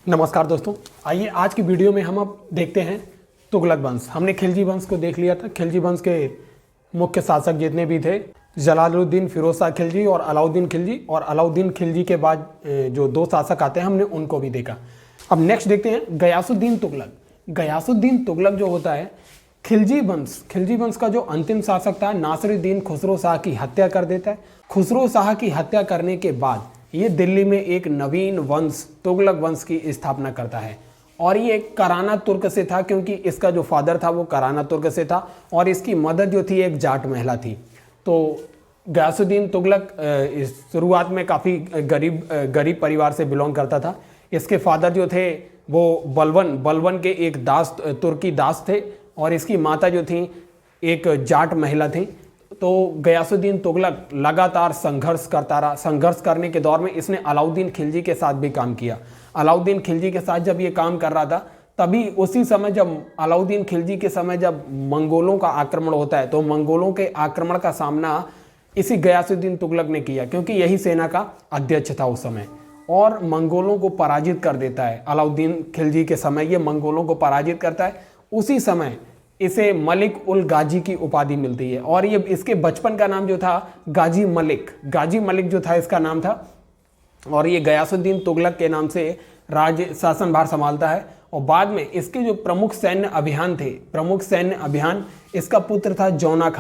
नमस्कार दोस्तों, आइए आज की वीडियो में हम अब देखते हैं तुगलक वंश। हमने खिलजी वंश को देख लिया था। खिलजी वंश के मुख्य शासक जितने भी थे, जलालुद्दीन फिरोज शाह खिलजी और अलाउद्दीन खिलजी, और अलाउद्दीन खिलजी के बाद जो दो शासक आते हैं हमने उनको भी देखा। अब नेक्स्ट देखते हैं गयासुद्दीन तुगलक। गयासुद्दीन तुगलक जो होता है खिलजी वंश का जो अंतिम शासक था, नासिरुद्दीन खुसरो शाह की हत्या कर देता है। खुसरो शाह की हत्या करने के बाद ये दिल्ली में एक नवीन वंश तुगलक वंश की स्थापना करता है, और ये कराना तुर्क से था, क्योंकि इसका जो फादर था वो कराना तुर्क से था और इसकी मदर जो थी एक जाट महिला थी। तो गयासुद्दीन तुगलक शुरुआत में काफ़ी गरीब परिवार से बिलोंग करता था। इसके फादर जो थे वो बलवन के एक तुर्की दास थे, और इसकी माता जो थी एक जाट महिला थी। तो गयासुद्दीन तुगलक लगातार संघर्ष करता रहा। संघर्ष करने के दौर में इसने अलाउद्दीन खिलजी के साथ भी काम किया। अलाउद्दीन खिलजी के साथ जब ये काम कर रहा था, तभी उसी समय जब अलाउद्दीन खिलजी के समय जब मंगोलों का आक्रमण होता है, तो मंगोलों के आक्रमण का सामना इसी गयासुद्दीन तुगलक ने किया, क्योंकि यही सेना का अध्यक्ष था उस समय, और मंगोलों को पराजित कर देता है। अलाउद्दीन खिलजी के समय ये मंगोलों को पराजित करता है। उसी समय इसे मलिक उल गाजी की उपाधि मिलती है, और ये इसके बचपन का नाम जो था गाजी मलिक जो था इसका नाम था। और ये गयासुद्दीन तुगलक के नाम से राज्य शासन भार संभालता है। और बाद में इसके जो प्रमुख सैन्य अभियान इसका पुत्र था जौना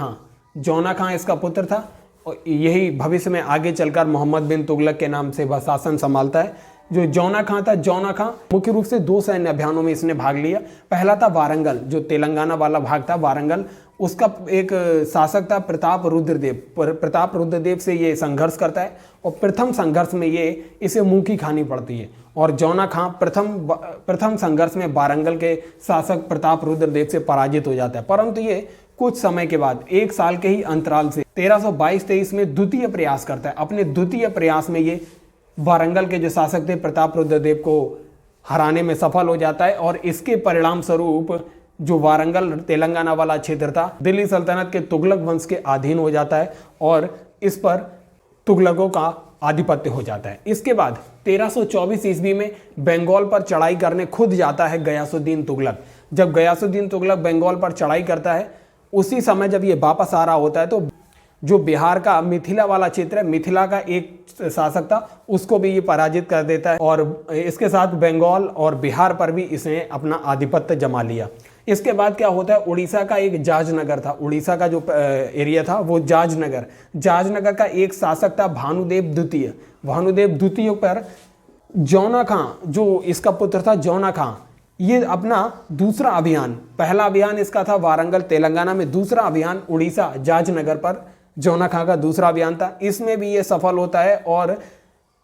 खां इसका पुत्र था, और यही भविष्य में आगे चलकर मोहम्मद बिन तुगलक के नाम से वह शासन संभालता है। जो जौना खां मुख्य रूप से दो सैन्य अभियानों में इसने भाग लिया। पहला था वारंगल, जो तेलंगाना वाला भाग था वारंगल, उसका एक शासक था प्रताप रुद्रदेव से ये संघर्ष करता है, और प्रथम संघर्ष में इसे मुंह की खानी पड़ती है। और जौना खां प्रथम संघर्ष में वारंगल के शासक प्रताप रुद्रदेव से पराजित हो जाता है। परंतु ये कुछ समय के बाद, एक साल के ही अंतराल से 1322-23 में द्वितीय प्रयास करता है। अपने द्वितीय प्रयास में ये वारंगल के जो शासक थे प्रताप रुद्रदेव को हराने में सफल हो जाता है, और इसके परिणाम स्वरूप जो वारंगल तेलंगाना वाला क्षेत्र था दिल्ली सल्तनत के तुगलक वंश के अधीन हो जाता है, और इस पर तुगलकों का आधिपत्य हो जाता है। इसके बाद 1324 ईस्वी में बंगाल पर चढ़ाई करने खुद जाता है गयासुद्दीन तुगलक। जब गयासुद्दीन तुगलक बंगाल पर चढ़ाई करता है, उसी समय जब ये वापस आ रहा होता है, तो जो बिहार का मिथिला वाला क्षेत्र है, मिथिला का एक शासक था, उसको भी ये पराजित कर देता है, और इसके साथ बंगाल और बिहार पर भी इसने अपना आधिपत्य जमा लिया। इसके बाद क्या होता है, उड़ीसा का एक जाजनगर था, उड़ीसा का जो एरिया था वो जाजनगर का एक शासक था भानुदेव द्वितीय पर जौना खां, जो इसका पुत्र था जौना खां, ये अपना दूसरा अभियान, पहला अभियान इसका था वारंगल तेलंगाना में, दूसरा अभियान उड़ीसा जाजनगर पर जौना खां का दूसरा अभियान था। इसमें भी ये सफल होता है और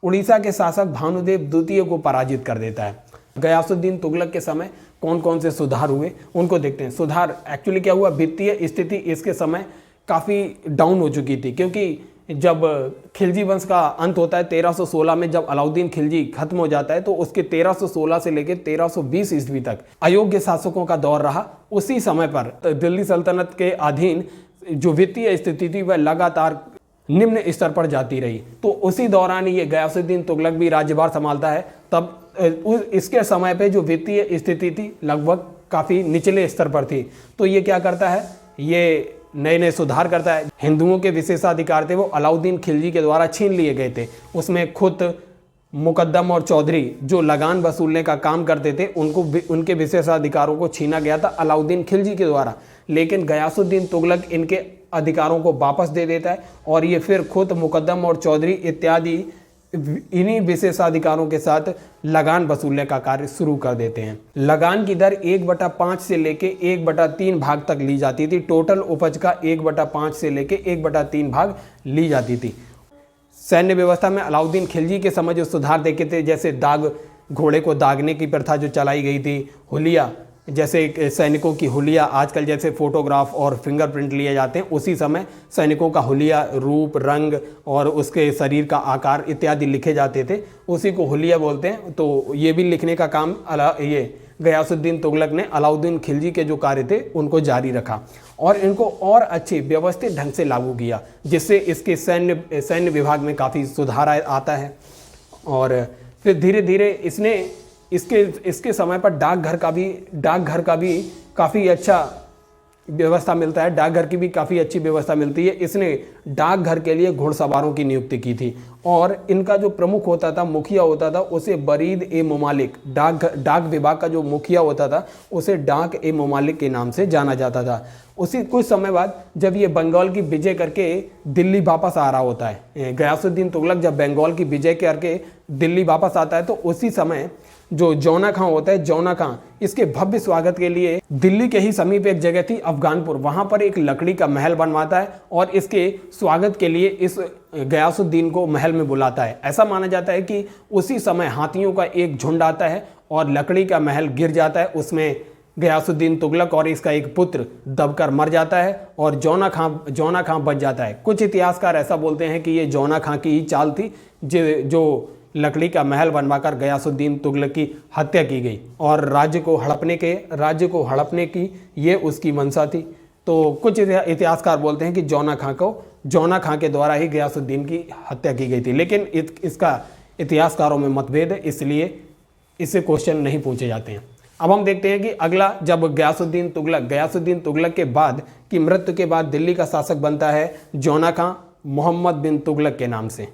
उड़ीसा के शासक भानुदेव द्वितीय को पराजित कर देता है। गयासुद्दीन तुगलक के समय कौन कौन से सुधार हुए उनको देखते हैं। सुधार एक्चुअली क्या हुआ, वित्तीय स्थिति इसके समय काफ़ी डाउन हो चुकी थी, क्योंकि जब खिलजी वंश का अंत होता है 1316 में, जब अलाउद्दीन खिलजी खत्म हो जाता है, तो उसके 1316 से लेकर 1320 ईस्वी तक अयोग्य शासकों का दौर रहा। उसी समय पर दिल्ली सल्तनत के अधीन जो वित्तीय स्थिति थी वह लगातार निम्न स्तर पर जाती रही। तो उसी दौरान ये गयासुद्दीन तुगलक भी राज्यभार संभालता है। तब इसके समय पे जो वित्तीय स्थिति थी लगभग काफ़ी निचले स्तर पर थी। तो ये क्या करता है, ये नए सुधार करता है। हिंदुओं के विशेषाधिकार थे वो अलाउद्दीन खिलजी के द्वारा छीन लिए गए थे। उसमें खुद मुकद्दम और चौधरी जो लगान वसूलने का काम करते थे, उनके विशेषाधिकारों को छीना गया था अलाउद्दीन खिलजी के द्वारा। लेकिन गयासुद्दीन तुगलक इनके अधिकारों को वापस दे देता है, और ये फिर खुद मुकद्दम और चौधरी इत्यादि इन्हीं विशेषाधिकारों के साथ लगान वसूलने का कार्य शुरू कर देते हैं। लगान की दर 1/5 से लेके 1/3 भाग तक ली जाती थी। टोटल उपज का 1/5 से लेके 1/3 भाग ली जाती थी। सैन्य व्यवस्था में अलाउद्दीन खिलजी के समय जो सुधार देखे थे, जैसे घोड़े को दागने की प्रथा जो चलाई गई थी, हुलिया, जैसे सैनिकों की हुलिया, आजकल जैसे फोटोग्राफ और फिंगरप्रिंट लिए जाते हैं, उसी समय सैनिकों का हुलिया, रूप, रंग और उसके शरीर का आकार इत्यादि लिखे जाते थे, उसी को हुलिया बोलते हैं। तो ये भी लिखने का काम ये गयासुद्दीन तुगलक ने अलाउद्दीन खिलजी के जो कार्य थे उनको जारी रखा, और इनको और अच्छे व्यवस्थित ढंग से लागू किया, जिससे इसके सैन्य विभाग में काफ़ी सुधार आता है। और फिर धीरे धीरे इसने इसके समय पर डाकघर का भी काफ़ी अच्छा व्यवस्था मिलता है, डाकघर की भी काफ़ी अच्छी व्यवस्था मिलती है। इसने डाकघर के लिए घुड़सवारों की नियुक्ति की थी और इनका जो प्रमुख होता था, मुखिया होता था, उसे बरीद ए ममालिक, डाक विभाग का जो मुखिया होता था उसे डाक ए ममालिक के नाम से जाना जाता था। उसी कुछ समय बाद जब ये बंगाल की विजय करके दिल्ली वापस आ रहा होता है, गयासुद्दीन तुगलक जब बंगाल की विजय करके दिल्ली वापस आता है, तो उसी समय जो जौना खां होता है, जौना खां इसके भव्य स्वागत के लिए दिल्ली के ही समीप एक जगह थी अफगानपुर, वहां पर एक लकड़ी का महल बनवाता है और इसके स्वागत के लिए इस गयासुद्दीन को महल में बुलाता है। ऐसा माना जाता है कि उसी समय हाथियों का एक झुंड आता है और लकड़ी का महल गिर जाता है, उसमें गयासुद्दीन तुगलक और इसका एक पुत्र दबकर मर जाता है और जौना खां बच जाता है। कुछ इतिहासकार ऐसा बोलते हैं कि ये जौना खां की ही चाल थी जो लकड़ी का महल बनवाकर गयासुद्दीन तुगलक की हत्या की गई और राज्य को हड़पने की ये उसकी मंशा थी। तो कुछ इतिहासकार बोलते हैं कि जौना खां के द्वारा ही गयासुद्दीन की हत्या की गई थी, लेकिन इसका इतिहासकारों में मतभेद है, इसलिए इससे क्वेश्चन नहीं पूछे जाते हैं। अब हम देखते हैं कि अगला, जब गयासुद्दीन तुगलक के बाद की मृत्यु के बाद दिल्ली का शासक बनता है जौना खां मोहम्मद बिन तुगलक के नाम से।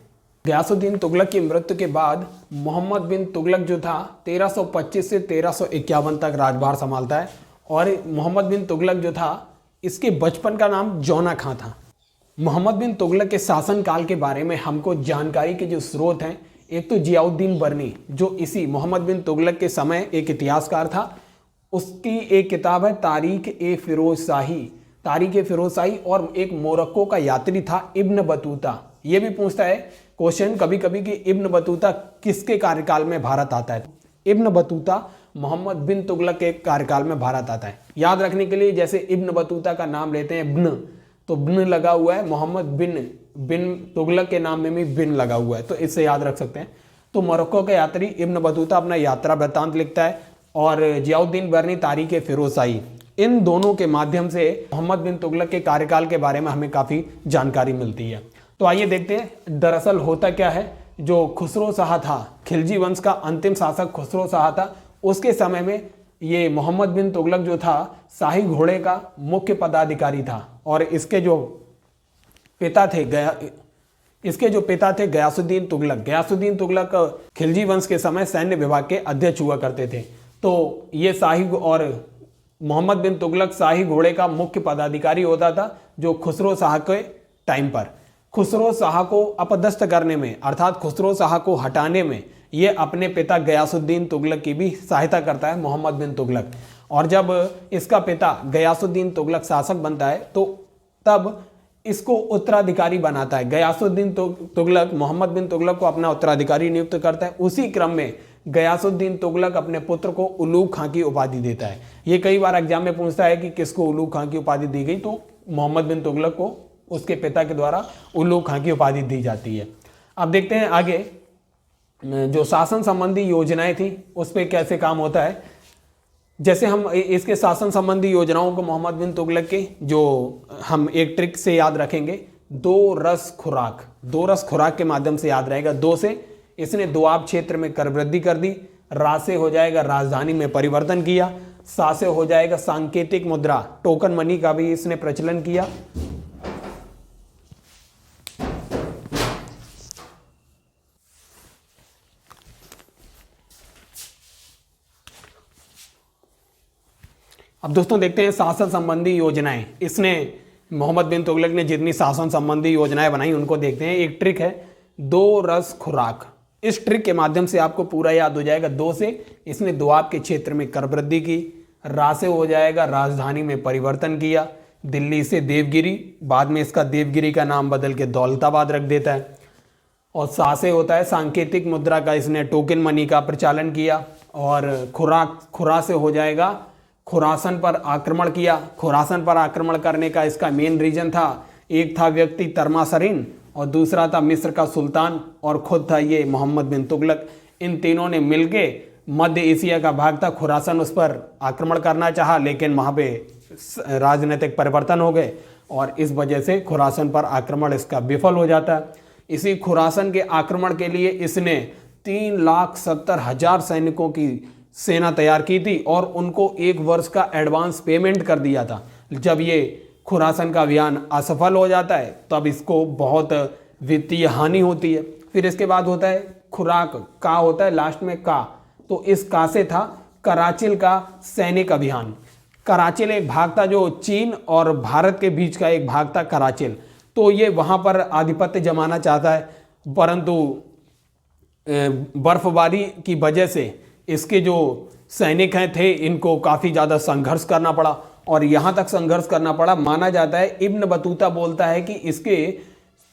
गयासुद्दीन तुगलक की मृत्यु के बाद मोहम्मद बिन तुगलक जो था 1325 से 1351 तक राजभार संभालता है और मोहम्मद बिन तुगलक जो था इसके बचपन का नाम जौना खां था। मोहम्मद बिन तुगलक के शासनकाल के बारे में हमको जानकारी के जो स्रोत हैं, एक तो जियाउद्दीन बर्नी जो इसी मोहम्मद बिन तुगलक के समय एक इतिहासकार था, उसकी एक किताब है तारीख ए फिरोज शाही, और एक मोरक्को का यात्री था इब्न बतूता। ये भी पूछता है क्वेश्चन कभी कभी कि इब्न बतूता किसके कार्यकाल में भारत आता है। इब्न बतूता मोहम्मद बिन तुगलक के कार्यकाल में भारत आता है। याद रखने के लिए जैसे इब्न बतूता का नाम लेते हैं बिन, तो बिन लगा हुआ है, मोहम्मद बिन तुगलक के नाम में भी बिन लगा हुआ है, तो इससे याद रख सकते हैं। तो मोरक्को के यात्री इब्न बतूता अपना यात्रा वृत्तांत लिखता है और जियाउद्दीन बर्नी तारीख फिरोज शाही, इन दोनों के माध्यम से मोहम्मद बिन तुगलक के कार्यकाल के बारे में हमें काफ़ी जानकारी मिलती है। तो आइए देखते हैं दरअसल होता क्या है। जो खुसरो शाह था, खिलजी वंश का अंतिम शासक खुसरो शाह था, उसके समय में ये मोहम्मद बिन तुगलक जो था शाही घोड़े का मुख्य पदाधिकारी था और इसके जो पिता थे गयासुद्दीन तुगलक खिलजी वंश के समय सैन्य विभाग के अध्यक्ष हुआ करते थे। तो ये मोहम्मद बिन तुगलक शाही घोड़े का मुख्य पदाधिकारी होता था, जो खुसरो शाह के टाइम पर खुसरो शाह को अपदस्थ करने में, अर्थात खुसरो शाह को हटाने में ये अपने पिता गयासुद्दीन तुगलक की भी सहायता करता है मोहम्मद बिन तुगलक। और जब इसका पिता गयासुद्दीन तुगलक शासक बनता है तो तब इसको उत्तराधिकारी बनाता है। गयासुद्दीन तुगलक मोहम्मद बिन तुगलक को अपना उत्तराधिकारी नियुक्त करता है। उसी क्रम में गयासुद्दीन तुगलक अपने पुत्र को उलूग खां की उपाधि देता है। ये कई बार एग्जाम में पूछता है कि किसको उलूग खां की उपाधि दी गई, तो मोहम्मद बिन तुगलक को उसके पिता के द्वारा उलूग खां की उपाधि दी जाती है। अब देखते हैं आगे जो शासन संबंधी योजनाएं थी उस पर कैसे काम होता है। जैसे हम इसके शासन संबंधी योजनाओं को मोहम्मद बिन तुगलक के जो हम एक ट्रिक से याद रखेंगे, दो रस खुराक के माध्यम से याद रहेगा। दो से इसने दोआब क्षेत्र में कर वृद्धि कर दी, रा से हो जाएगा राजधानी में परिवर्तन किया, सा से हो जाएगा सांकेतिक मुद्रा टोकन मनी का भी इसने प्रचलन किया। अब दोस्तों देखते हैं शासन संबंधी योजनाएं। इसने मोहम्मद बिन तुगलक ने जितनी शासन संबंधी योजनाएं बनाई उनको देखते हैं। एक ट्रिक है दो रस खुराक। इस ट्रिक के माध्यम से आपको पूरा याद हो जाएगा। दो से इसने दोआब के क्षेत्र में कर वृद्धि की, रा से हो जाएगा राजधानी में परिवर्तन किया, दिल्ली से देवगिरी, बाद में इसका देवगिरी का नाम बदल के दौलताबाद रख देता है, और सा से होता है सांकेतिक मुद्रा का इसने टोकन मनी का प्रचालन किया, और खुरा से हो जाएगा खुरासन पर आक्रमण किया। खुरासन पर आक्रमण करने का इसका मेन रीजन था, एक था व्यक्ति तरमासरिन और दूसरा था मिस्र का सुल्तान और खुद था ये मोहम्मद बिन तुगलक। इन तीनों ने मिलके मध्य एशिया का भाग था खुरासन, उस पर आक्रमण करना चाहा, लेकिन वहाँ पे राजनीतिक परिवर्तन हो गए और इस वजह से खुरासन पर आक्रमण इसका विफल हो जाता है। इसी खुरासन के आक्रमण के लिए इसने 3,70,000 सैनिकों की सेना तैयार की थी और उनको 1 वर्ष का एडवांस पेमेंट कर दिया था। जब ये खुरासन का अभियान असफल हो जाता है तब इसको बहुत वित्तीय हानि होती है। फिर इसके बाद होता है खुराक, का होता है लास्ट में का, तो इस का से था कराचिल का सैनिक अभियान। कराचिल एक भाग था जो चीन और भारत के बीच का एक भाग था कराचिल, तो ये वहाँ पर आधिपत्य जमाना चाहता है, परंतु बर्फबारी की वजह से इसके जो सैनिक हैं थे इनको काफ़ी ज़्यादा संघर्ष करना पड़ा और यहाँ तक संघर्ष करना पड़ा, माना जाता है, इब्न बतूता बोलता है कि इसके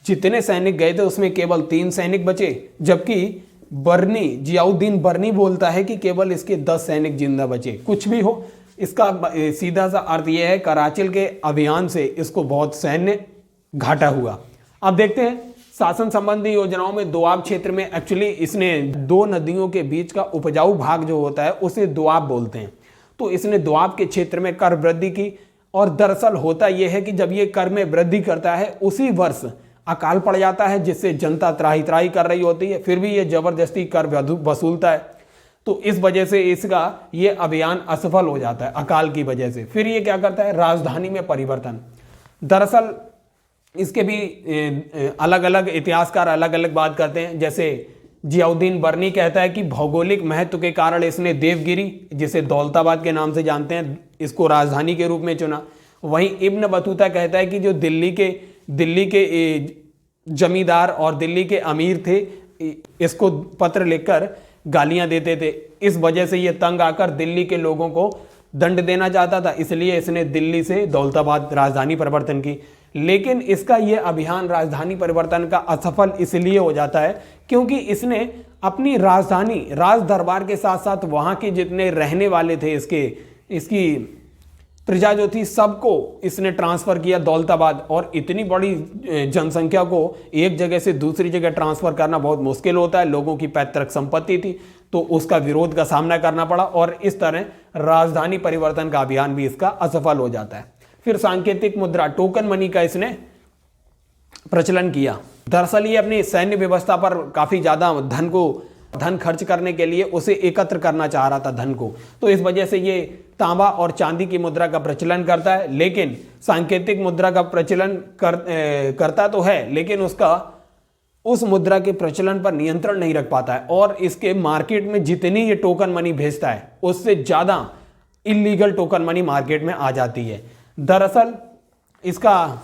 जितने सैनिक गए थे उसमें केवल 3 सैनिक बचे, जबकि बर्नी, जियाउद्दीन बर्नी बोलता है कि केवल इसके 10 सैनिक जिंदा बचे। कुछ भी हो, इसका सीधा सा अर्थ यह है कराचिल के अभियान से इसको बहुत सैन्य घाटा हुआ। अब देखते हैं शासन संबंधी योजनाओं में दोआब क्षेत्र में एक्चुअली इसने 2 नदियों के बीच का उपजाऊ भाग जो होता है उसे दोआब बोलते हैं, तो इसने दोआब के क्षेत्र में कर वृद्धि की और दरअसल होता यह है कि जब ये कर में वृद्धि करता है उसी वर्ष अकाल पड़ जाता है जिससे जनता त्राही त्राही कर रही होती है, फिर भी ये जबरदस्ती कर वसूलता है, तो इस वजह से इसका ये अभियान असफल हो जाता है अकाल की वजह से। फिर ये क्या करता है, राजधानी में परिवर्तन। दरअसल इसके भी अलग अलग इतिहासकार अलग अलग बात करते हैं। जैसे जियाउद्दीन बर्नी कहता है कि भौगोलिक महत्व के कारण इसने देवगिरी, जिसे दौलताबाद के नाम से जानते हैं, इसको राजधानी के रूप में चुना। वहीं इब्न बतूता कहता है कि जो दिल्ली के जमींदार और दिल्ली के अमीर थे इसको पत्र लिखकर गालियां देते थे, इस वजह से ये तंग आकर दिल्ली के लोगों को दंड देना चाहता था, इसलिए इसने दिल्ली से दौलताबाद राजधानी परिवर्तन की। लेकिन इसका यह अभियान राजधानी परिवर्तन का असफल इसलिए हो जाता है क्योंकि इसने अपनी राजधानी, राज दरबार के साथ साथ वहां के जितने रहने वाले थे इसकी प्रजा जो थी सबको इसने ट्रांसफर किया दौलताबाद, और इतनी बड़ी जनसंख्या को एक जगह से दूसरी जगह ट्रांसफर करना बहुत मुश्किल होता है, लोगों की पैतृक संपत्ति थी, तो उसका विरोध का सामना करना पड़ा और इस तरह राजधानी परिवर्तन का अभियान भी इसका असफल हो जाता है। फिर सांकेतिक मुद्रा, टोकन मनी का इसने प्रचलन किया। दरअसल ये अपनी सैन्य व्यवस्था पर काफी ज्यादा धन खर्च करने के लिए उसे एकत्र करना चाह रहा था धन को, तो इस वजह से ये तांबा और चांदी की मुद्रा का प्रचलन करता है, लेकिन सांकेतिक मुद्रा का प्रचलन करता तो है, लेकिन उस मुद्रा के प्रचलन पर नियंत्रण नहीं रख पाता है और इसके मार्केट में जितनी ये टोकन मनी भेजता है उससे ज्यादा इलीगल टोकन मनी मार्केट में आ जाती है। दरअसल इसका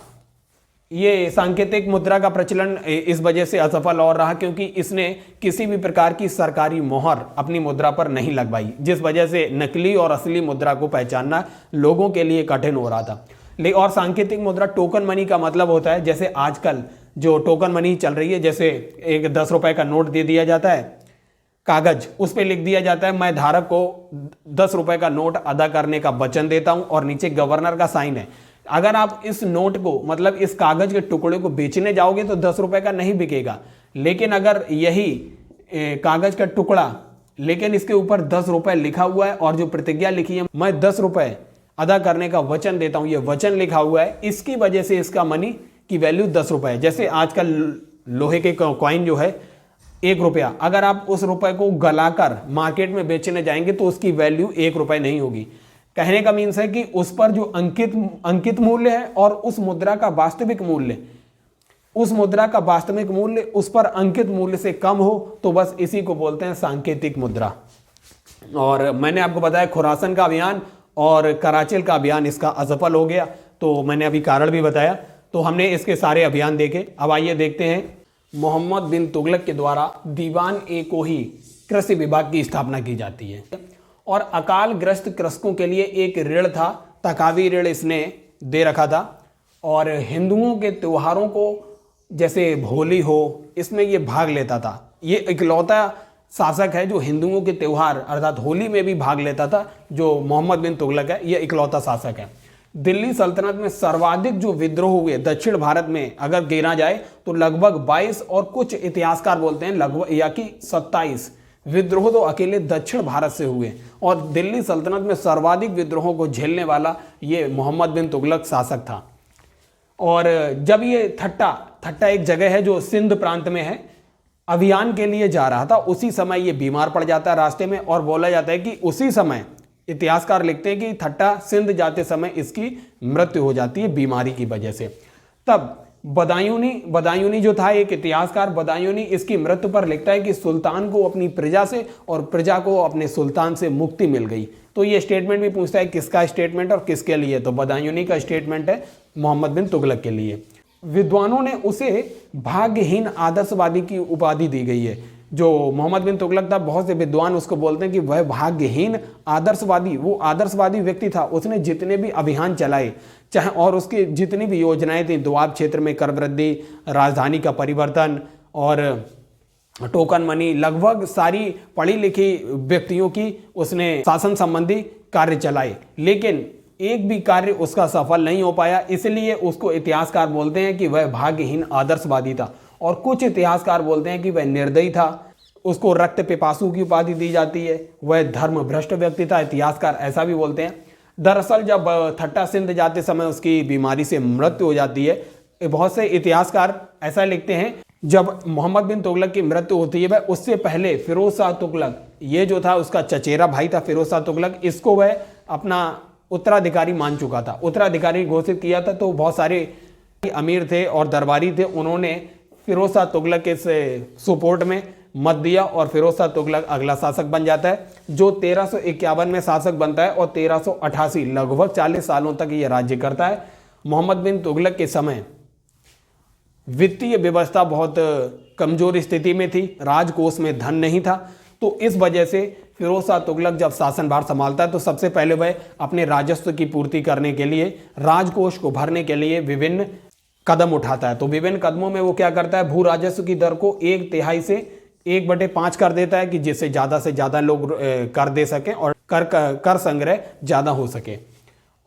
ये सांकेतिक मुद्रा का प्रचलन इस वजह से असफल और रहा क्योंकि इसने किसी भी प्रकार की सरकारी मोहर अपनी मुद्रा पर नहीं लगवाई, जिस वजह से नकली और असली मुद्रा को पहचानना लोगों के लिए कठिन हो रहा था। और सांकेतिक मुद्रा, टोकन मनी का मतलब होता है जैसे आजकल जो टोकन मनी चल रही है, जैसे एक 10 रुपए का नोट दे दिया जाता है, कागज, उस पर लिख दिया जाता है मैं धारक को 10 रुपए का नोट अदा करने का वचन देता हूं और नीचे गवर्नर का साइन है। अगर आप इस नोट को, मतलब इस कागज के टुकड़े को बेचने जाओगे तो 10 रुपए का नहीं बिकेगा, लेकिन अगर यही कागज का टुकड़ा, लेकिन इसके ऊपर 10 रुपए लिखा हुआ है और जो प्रतिज्ञा लिखी है मैं 10 रुपए अदा करने का वचन देता हूं, ये वचन लिखा हुआ है, इसकी वजह से इसका मनी की वैल्यू 10 रुपए है। जैसे आजकल लोहे के कॉइन जो है 1 रुपया, अगर आप उस रुपए को गलाकर मार्केट में बेचने जाएंगे तो उसकी वैल्यू 1 रुपए नहीं होगी। कहने का मीन्स है कि उस पर जो अंकित मूल्य है और उस मुद्रा का वास्तविक मूल्य उस पर अंकित मूल्य से कम हो तो बस इसी को बोलते हैं सांकेतिक मुद्रा। और मैंने आपको बताया खुरासन का अभियान और कराचिल का अभियान इसका असफल हो गया, तो मैंने अभी कारण भी बताया, तो हमने इसके सारे अभियान देखे। अब आइए देखते हैं मोहम्मद बिन तुगलक के द्वारा दीवान-ए-कोही कृषि विभाग की स्थापना की जाती है और अकाल ग्रस्त कृषकों के लिए एक ऋण था, तकावी ऋण इसने दे रखा था और हिंदुओं के त्योहारों को जैसे होली हो इसमें ये भाग लेता था। ये इकलौता शासक है जो हिंदुओं के त्योहार अर्थात होली में भी भाग लेता था, जो मोहम्मद बिन तुगलक है, ये इकलौता शासक है। दिल्ली सल्तनत में सर्वाधिक जो विद्रोह हुए दक्षिण भारत में अगर गिना जाए तो लगभग 22 और कुछ इतिहासकार बोलते हैं लगभग या कि 27 विद्रोह तो अकेले दक्षिण भारत से हुए और दिल्ली सल्तनत में सर्वाधिक विद्रोहों को झेलने वाला ये मोहम्मद बिन तुगलक शासक था। और जब ये थट्टा एक जगह है जो सिंध प्रांत में है, अभियान के लिए जा रहा था, उसी समय ये बीमार पड़ जाता है रास्ते में, और बोला जाता है कि उसी समय इतिहासकार लिखते हैं कि ठट्टा सिंध जाते समय इसकी मृत्यु हो जाती है बीमारी की वजह से। तब बदायूनी जो था एक इतिहासकार, बदायूनी इसकी मृत्यु पर लिखता है कि सुल्तान को अपनी प्रजा से और प्रजा को अपने सुल्तान से मुक्ति मिल गई। तो ये स्टेटमेंट भी पूछता है किसका स्टेटमेंट और किसके लिए, तो बदायूनी का स्टेटमेंट है मोहम्मद बिन तुगलक के लिए। विद्वानों ने उसे भाग्यहीन आदर्शवादी की उपाधि दी गई है। जो मोहम्मद बिन तुगलक था, बहुत से विद्वान उसको बोलते हैं कि वह भाग्यहीन आदर्शवादी, वो आदर्शवादी व्यक्ति था। उसने जितने भी अभियान चलाए चाहे और उसकी जितनी भी योजनाएं थी, दोआब क्षेत्र में कर वृद्धि, राजधानी का परिवर्तन और टोकन मनी, लगभग सारी पढ़ी लिखी व्यक्तियों की उसने शासन संबंधी कार्य चलाए, लेकिन एक भी कार्य उसका सफल नहीं हो पाया। इसलिए उसको इतिहासकार बोलते हैं कि वह भाग्यहीन आदर्शवादी था, और कुछ इतिहासकार बोलते हैं कि वह निर्दयी था। उसको रक्त पिपासु की उपाधि दी जाती है, वह धर्म भ्रष्ट व्यक्ति था, इतिहासकार ऐसा भी बोलते हैं। दरअसल जब ठट्टा सिंध जाते समय उसकी बीमारी से मृत्यु हो जाती है, बहुत से इतिहासकार ऐसा लिखते हैं जब मोहम्मद बिन तुगलक की मृत्यु होती है, वह उससे पहले फिरोज शाह तुगलक, ये जो था उसका चचेरा भाई था फिरोज शाह तुगलक, इसको वह अपना उत्तराधिकारी मान चुका था, उत्तराधिकारी घोषित किया था। तो बहुत सारे अमीर थे और दरबारी थे, उन्होंने फिरोज शाह तुगलक के सपोर्ट में मत दिया और फिरोज शाह तुगलक अगला शासक बन जाता है, जो 1351 में शासक बनता है और 1388 लगभग 40 सालों तक ये राज्य करता है। मोहम्मद बिन तुगलक के समय वित्तीय व्यवस्था बहुत कमजोर स्थिति में थी, राजकोष में धन नहीं था। तो इस वजह से फिरोज शाह तुगलक जब शासनभार संभालता है तो सबसे पहले वह अपने राजस्व की पूर्ति करने के लिए, राजकोष को भरने के लिए विभिन्न कदम उठाता है। तो विभिन्न कदमों में वो क्या करता है, भू राजस्व की दर को 1/3 से 1/5 कर देता है कि जिससे ज़्यादा से ज़्यादा लोग कर दे सकें और कर संग्रह ज़्यादा हो सके।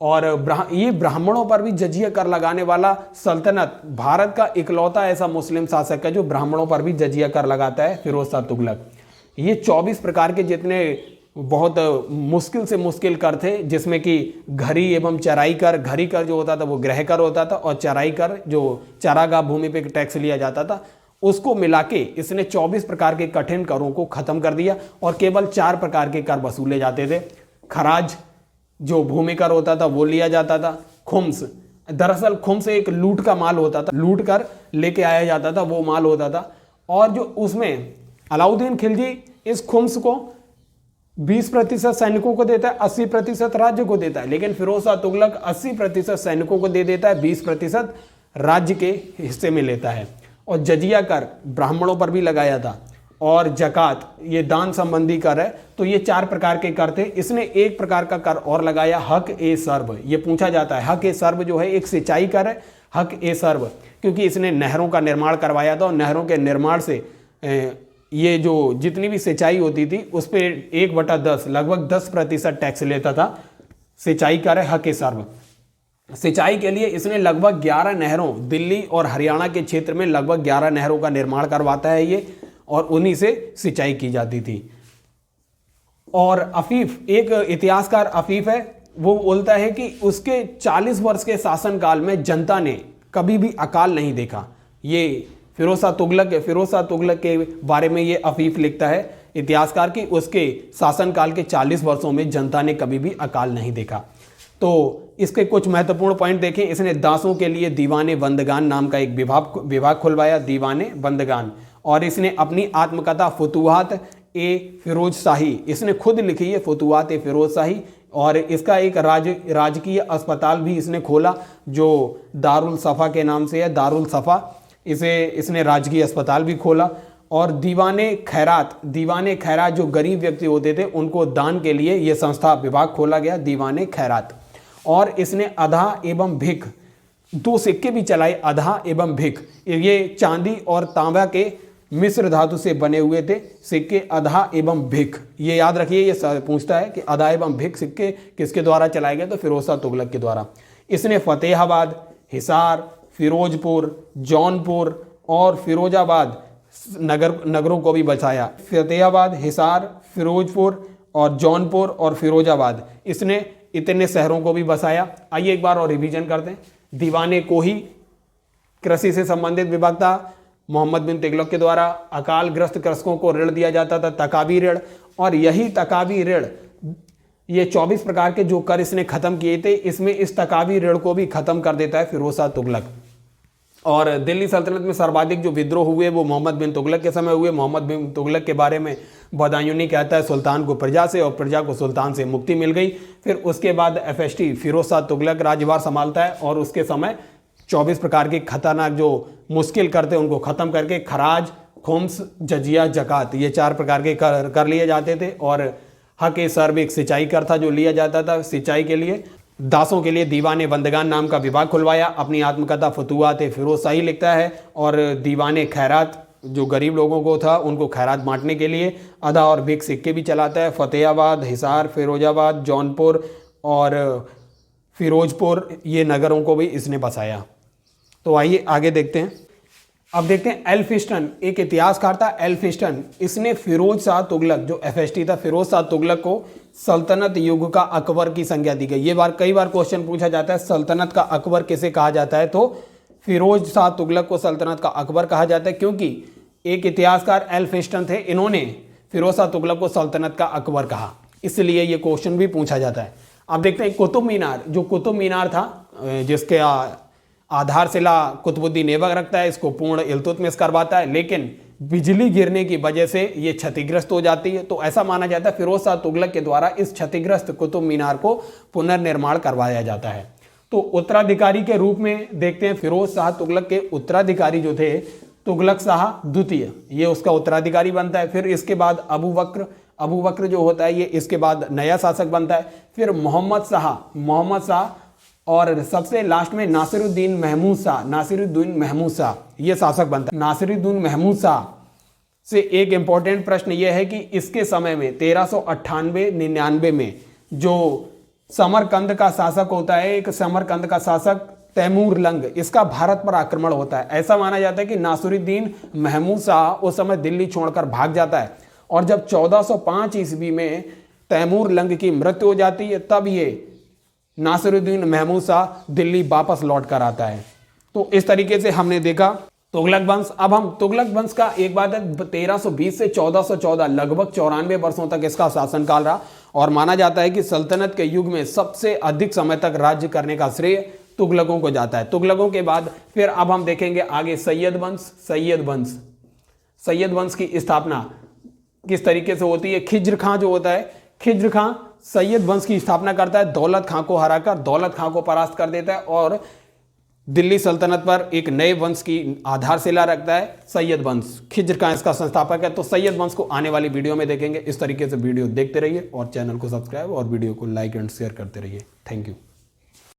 और ये ब्राह्मणों पर भी जजिया कर लगाने वाला सल्तनत, भारत का इकलौता ऐसा मुस्लिम शासक है जो ब्राह्मणों पर भी जजिया कर लगाता है, फिरोज शाह तुगलक। ये 24 प्रकार के जितने बहुत मुश्किल से मुश्किल कर थे, जिसमें कि घरी एवं चराई कर, घरी कर जो होता था वो गृह कर होता था, और चराई कर जो चारागाह भूमि पे टैक्स लिया जाता था, उसको मिला के इसने 24 प्रकार के कठिन करों को खत्म कर दिया और केवल 4 प्रकार के कर वसूले जाते थे। खराज जो भूमि कर होता था वो लिया जाता था। खुम्स, दरअसल खुम्स एक लूट का माल होता था, लूट कर लेके आया जाता था, वो माल होता था। और जो उसमें अलाउद्दीन खिलजी इस खुम्स को 20% सैनिकों को देता है, 80% राज्य को देता है, लेकिन फिरोज शाह तुगलक 80% सैनिकों को दे देता है, 20% राज्य के हिस्से में लेता है। और जजिया कर ब्राह्मणों पर भी लगाया था, और जकात ये दान संबंधी कर है। तो ये 4 प्रकार के कर थे। इसने एक प्रकार का कर और लगाया, हक ए सर्व। ये पूछा जाता है, हक ए सर्व जो है एक सिंचाई कर है, हक ए सर्व, क्योंकि इसने नहरों का निर्माण करवाया था और नहरों के निर्माण से ये जो जितनी भी सिंचाई होती थी उस पर 1/10 लगभग 10% टैक्स लेता था। सिंचाई कर है, हक ए सर्व। सिंचाई के लिए इसने लगभग 11 नहरों, दिल्ली और हरियाणा के क्षेत्र में लगभग 11 नहरों का निर्माण करवाता है ये, और उन्हीं से सिंचाई की जाती थी। और अफीफ, एक इतिहासकार अफीफ है, वो बोलता है कि उसके 40 वर्ष के शासनकाल में जनता ने कभी भी अकाल नहीं देखा। ये फिरोज शाह तुगलक के बारे में ये अफीफ लिखता है इतिहासकार की, उसके शासनकाल के 40 वर्षों में जनता ने कभी भी अकाल नहीं देखा। तो इसके कुछ महत्वपूर्ण पॉइंट देखें। इसने दासों के लिए दीवाने बंदगान नाम का एक विभाग खुलवाया, दीवाने बंदगान। और इसने अपनी आत्मकथा फुतुहात ए फिरोज शाही, इसने खुद लिखी है, फुतुहात ए फिरोज शाही। और इसका एक राजकीय अस्पताल भी इसने खोला जो दारुल सफ़ा के नाम से है, दारुल सफ़ा, इसने राजकीय अस्पताल भी खोला। और दीवाने खैरात जो गरीब व्यक्ति होते थे उनको दान के लिए यह संस्था विभाग खोला गया, दीवाने खैरात। और इसने अधा एवं भिख, 2 सिक्के भी चलाए, अधा एवं भिख। ये चांदी और तांबा के मिश्र धातु से बने हुए थे सिक्के, अधा एवं भिख। ये याद रखिए, ये पूछता है कि अधा एवं भिख सिक्के किसके द्वारा चलाए गए, तो फिरोज शाह तुगलक के द्वारा। इसने फतेहाबाद, हिसार, फिरोजपुर, जौनपुर और फिरोजाबाद नगरों को भी बसाया। फतेहाबाद, हिसार, फिरोजपुर और जौनपुर और फिरोजाबाद, इसने इतने शहरों को भी बसाया। आइए एक बार और रिवीजन करते हैं। दीवाने कोही कृषि से संबंधित विभाग था, मोहम्मद बिन तुगलक के द्वारा अकालग्रस्त कृषकों को ऋण दिया जाता था, तकावी ऋण। और यही तकावी ऋण, ये 24 प्रकार के जो कर इसने खत्म किए थे, इसमें इस तकावी ऋण को भी खत्म कर देता है फिरोज शाह तुगलक। और दिल्ली सल्तनत में सर्वाधिक जो विद्रोह हुए वो मोहम्मद बिन तुगलक के समय हुए। मोहम्मद बिन तुगलक के बारे में बदायूनी कहता है सुल्तान को प्रजा से और प्रजा को सुल्तान से मुक्ति मिल गई। फिर उसके बाद FST फिरोज शाह तुगलक राज्यभार संभालता है और उसके समय 24 प्रकार के खतरनाक जो मुश्किल करते उनको खत्म करके खराज, खुम्स, जजिया, जकात, ये 4 प्रकार के कर लिए जाते थे। और हक सर्व एक सिंचाई कर था जो लिया जाता था सिंचाई के लिए। दासों के लिए दीवाने बंदगान नाम का विभाग खुलवाया। अपनी आत्मकथा फतुआत फिरोज शाही लिखता है। और दीवाने खैरात, जो गरीब लोगों को था उनको खैरात बांटने के लिए अदा और बिक सिक्के भी चलाता है। फतेहाबाद, हिसार, फिरोजाबाद, जौनपुर और फिरोजपुर, ये नगरों को भी इसने बसाया। तो आइए आगे देखते हैं। अब देखते हैं एल्फिस्टन, एक इतिहासकार था एल्फिस्टन। इसने फिरोज शाह तुगलक, जो FST था, फिरोज शाह तुगलक को सल्तनत युग का अकबर की संज्ञा दी गई। ये कई बार क्वेश्चन पूछा जाता है सल्तनत का अकबर किसे कहा जाता है, तो फिरोज शाह तुगलक को सल्तनत का अकबर कहा जाता है, क्योंकि एक इतिहासकार एल्फिस्टन थे, इन्होंने फिरोज शाह तुगलक को सल्तनत का अकबर कहा, इसलिए ये क्वेश्चन भी पूछा जाता है। अब देखते हैं कुतुब मीनार, जो कुतुब मीनार था, जिसके आधारशिला कुतुबुद्दीन ऐबक रखता है, इसको पूर्ण इल्तुतमिश करवाता है, लेकिन बिजली गिरने की वजह से ये क्षतिग्रस्त हो जाती है। तो ऐसा माना जाता है फिरोज शाह तुगलक के द्वारा इस क्षतिग्रस्त कुतुब मीनार को पुनर्निर्माण करवाया जाता है। तो उत्तराधिकारी के रूप में देखते हैं, फिरोज शाह तुगलक के उत्तराधिकारी जो थे तुगलक शाह द्वितीय, ये उसका उत्तराधिकारी बनता है। फिर इसके बाद अबू बकर जो होता है ये इसके बाद नया शासक बनता है। फिर मोहम्मद शाह और सबसे लास्ट में नासिरुद्दीन महमूद शाह ये शासक बनता है। नासिरुद्दीन महमूद शाह से एक इंपॉर्टेंट प्रश्न ये है कि इसके समय में 1398-99 में जो समरकंद का शासक होता है, एक समरकंद का शासक तैमूर लंग, इसका भारत पर आक्रमण होता है। ऐसा माना जाता है कि नासिरुद्दीन महमूद शाह उस समय दिल्ली छोड़कर भाग जाता है और जब 1405 ईस्वी में तैमूर लंग की मृत्यु हो जाती है तब ये नासिरुद्दीन महमूद शाह दिल्ली वापस लौट कर आता है। तो इस तरीके से हमने देखा तुगलक वंश। अब हम तुगलक वंश का एक बात है 1320 से 1414 लगभग 94 वर्षों तक इसका शासनकाल रहा और माना जाता है कि सल्तनत के युग में सबसे अधिक समय तक राज्य करने का श्रेय तुगलकों को जाता है। तुगलकों के बाद फिर अब हम देखेंगे आगे सैयद वंश की स्थापना किस तरीके से होती है। खिज्र खां जो होता है, खिज्र खां सैयद वंश की स्थापना करता है, दौलत खां को हराकर दौलत खां को परास्त कर देता है और दिल्ली सल्तनत पर एक नए वंश की आधारशिला रखता है, सैयद वंश। खिज्र खां इसका संस्थापक है। तो सैयद वंश को आने वाली वीडियो में देखेंगे। इस तरीके से वीडियो देखते रहिए और चैनल को सब्सक्राइब और वीडियो को लाइक एंड शेयर करते रहिए। Thank you.